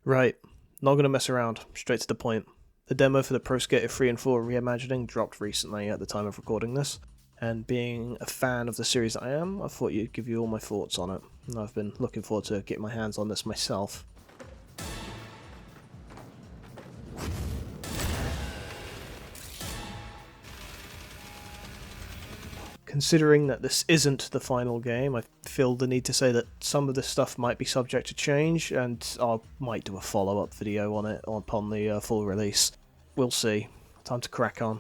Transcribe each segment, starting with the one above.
Right, not gonna mess around, straight to the point. The demo for the Pro Skater 3 and 4 reimagining dropped recently at the time of recording this, and being a fan of the series that I am, I thought you'd give you all my thoughts on it, and I've been looking forward to getting my hands on this myself. Considering that this isn't the final game, I feel the need to say that some of this stuff might be subject to change, and I might do a follow-up video on it upon the full release. We'll see. Time to crack on.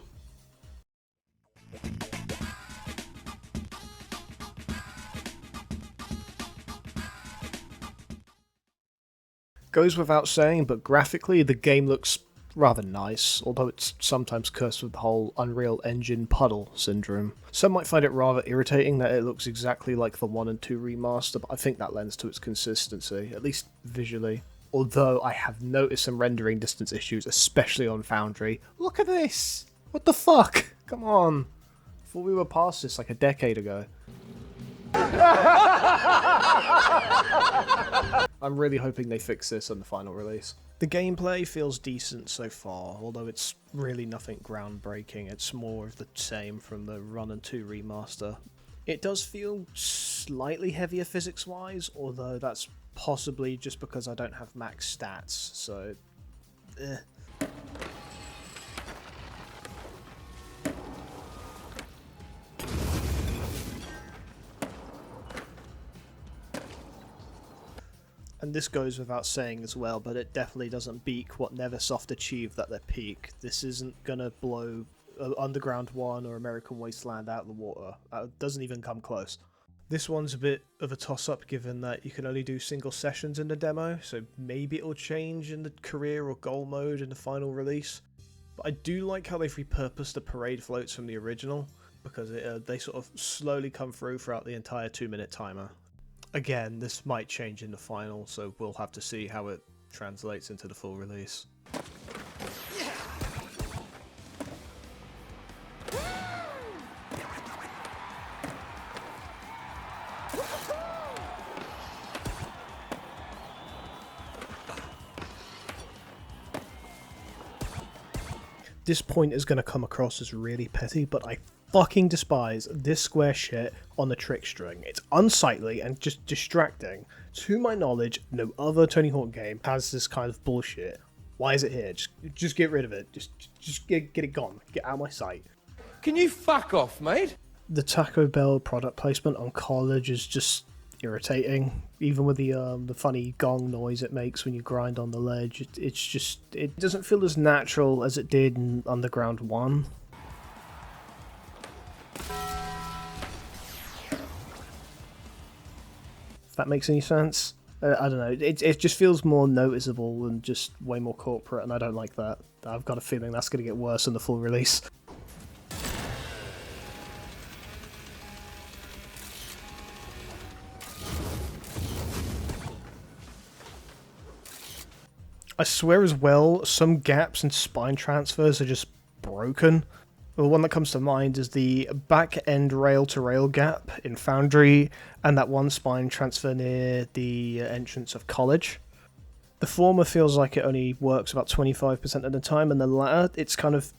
Goes without saying, but graphically the game looks rather nice, although it's sometimes cursed with the whole Unreal Engine puddle syndrome. Some might find it rather irritating that it looks exactly like the 1 and 2 remaster, but I think that lends to its consistency, at least visually. Although I have noticed some rendering distance issues, especially on Foundry. Look at this! What the fuck? Come on! I thought we were past this like a decade ago. I'm really hoping they fix this on the final release. The gameplay feels decent so far, although it's really nothing groundbreaking. It's more of the same from the 1 and 2 remaster. It does feel slightly heavier physics-wise, although that's possibly just because I don't have max stats, so eh. And this goes without saying as well, but it definitely doesn't beat what Neversoft achieved at their peak. This isn't gonna blow Underground 1 or American Wasteland out of the water. It doesn't even come close. This one's a bit of a toss-up given that you can only do single sessions in the demo, so maybe it'll change in the career or goal mode in the final release. But I do like how they've repurposed the parade floats from the original, because they sort of slowly come through throughout the entire 2-minute timer. Again, this might change in the final, so we'll have to see how it translates into the full release. This point is going to come across as really petty, but I fucking despise this square shit on the trick string. It's unsightly and just distracting. To my knowledge, no other Tony Hawk game has this kind of bullshit. Why is it here? Just get rid of it. Just get it gone. Get out of my sight. Can you fuck off, mate? The Taco Bell product placement on college is just irritating. Even with the funny gong noise it makes when you grind on the ledge, it doesn't feel as natural as it did in Underground 1. If that makes any sense. I don't know, it just feels more noticeable and just way more corporate, and I don't like that. I've got a feeling that's going to get worse in the full release. I swear as well, some gaps and spine transfers are just broken. The one that comes to mind is the back-end rail-to-rail gap in Foundry, and that one spine transfer near the entrance of College. The former feels like it only works about 25% of the time, and the latter, it's kind of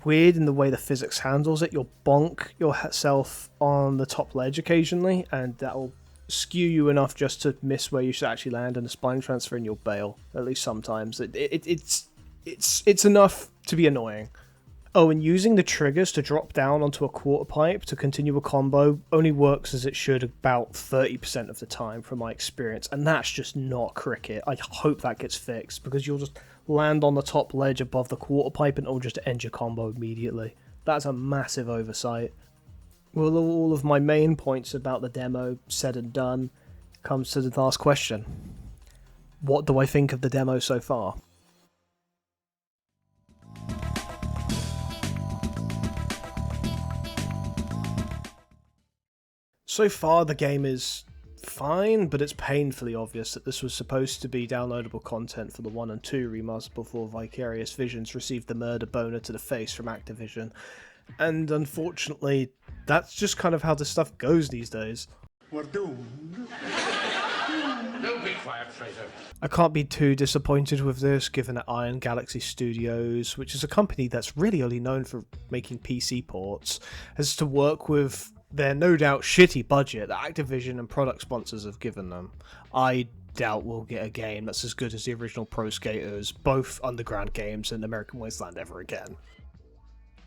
weird in the way the physics handles it. You'll bonk yourself on the top ledge occasionally, and that'll skew you enough just to miss where you should actually land in a spine transfer, and you'll bail. At least sometimes. It's enough to be annoying. Oh, and using the triggers to drop down onto a quarter pipe to continue a combo only works as it should about 30% of the time from my experience, and that's just not cricket. I hope that gets fixed, because you'll just land on the top ledge above the quarter pipe and it'll just end your combo immediately. That's a massive oversight. Well, all of my main points about the demo said and done, comes to the last question. What do I think of the demo so far? So far the game is fine, but it's painfully obvious that this was supposed to be downloadable content for the 1 and 2 remaster before Vicarious Visions received the murder boner to the face from Activision. And unfortunately, that's just kind of how this stuff goes these days. We're doomed. Don't be quiet, Fraser. I can't be too disappointed with this, given that Iron Galaxy Studios, which is a company that's really only known for making PC ports, has to work with their no doubt shitty budget that Activision and product sponsors have given them. I doubt we'll get a game that's as good as the original Pro Skaters, both Underground games, and American Wasteland ever again.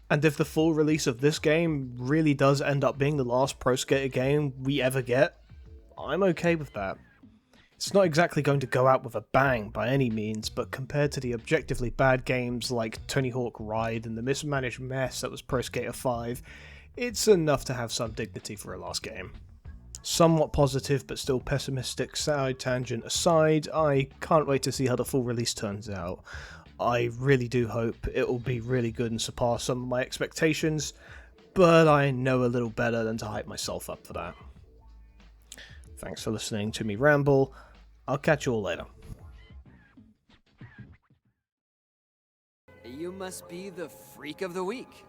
And if the full release of this game really does end up being the last Pro Skater game we ever get, I'm okay with that. It's not exactly going to go out with a bang by any means, but compared to the objectively bad games like Tony Hawk Ride and the mismanaged mess that was Pro Skater 5, it's enough to have some dignity for a last game. Somewhat positive but still pessimistic side tangent aside, I can't wait to see how the full release turns out. I really do hope it will be really good and surpass some of my expectations, but I know a little better than to hype myself up for that. Thanks for listening to me ramble. I'll catch you all later. You must be the freak of the week.